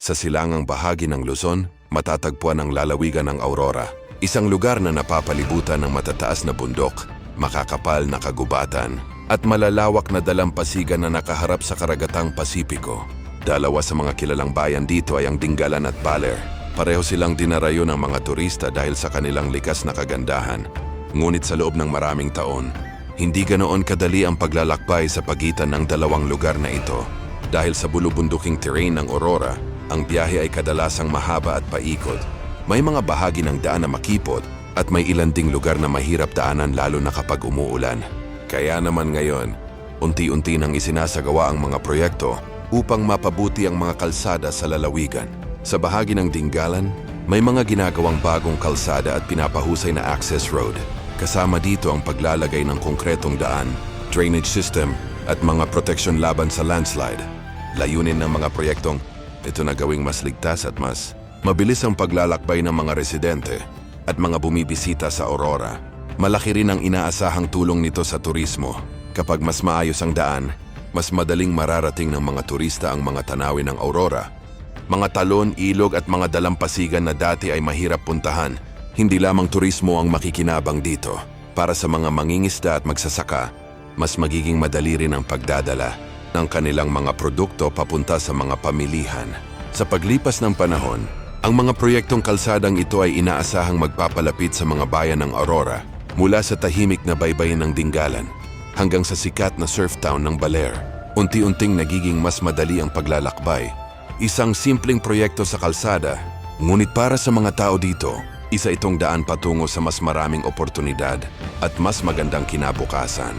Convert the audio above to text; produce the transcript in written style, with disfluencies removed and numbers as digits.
Sa silangang bahagi ng Luzon, matatagpuan ang lalawigan ng Aurora, isang lugar na napapalibutan ng matataas na bundok, makakapal na kagubatan, at malalawak na dalampasigan na nakaharap sa karagatang Pasipiko. Dalawa sa mga kilalang bayan dito ay ang Dingalan at Baler. Pareho silang dinarayo ng mga turista dahil sa kanilang likas na kagandahan. Ngunit sa loob ng maraming taon, hindi ganoon kadali ang paglalakbay sa pagitan ng dalawang lugar na ito. Dahil sa bulubunduking terrain ng Aurora, ang biyahe ay kadalasang mahaba at paikot. May mga bahagi ng daan na makipot at may ilan ding lugar na mahirap daanan lalo na kapag umuulan. Kaya naman ngayon, unti-unti nang isinasagawa ang mga proyekto upang mapabuti ang mga kalsada sa lalawigan. Sa bahagi ng Dingalan, may mga ginagawang bagong kalsada at pinapahusay na access road. Kasama dito ang paglalagay ng konkretong daan, drainage system at mga proteksyon laban sa landslide. Layunin ng mga proyektong ito na gawing mas ligtas at mas mabilis ang paglalakbay ng mga residente at mga bumibisita sa Aurora. Malaki rin ang inaasahang tulong nito sa turismo. Kapag mas maayos ang daan, mas madaling mararating ng mga turista ang mga tanawin ng Aurora. Mga talon, ilog at mga dalampasigan na dati ay mahirap puntahan. Hindi lamang turismo ang makikinabang dito. Para sa mga mangingisda at magsasaka, mas magiging madali rin ang pagdadala ng kanilang mga produkto papunta sa mga pamilihan. Sa paglipas ng panahon, ang mga proyektong kalsadang ito ay inaasahang magpapalapit sa mga bayan ng Aurora mula sa tahimik na baybayin ng Dingalan hanggang sa sikat na surf town ng Baler. Unti-unting nagiging mas madali ang paglalakbay. Isang simpleng proyekto sa kalsada, ngunit para sa mga tao dito, isa itong daan patungo sa mas maraming oportunidad at mas magandang kinabukasan.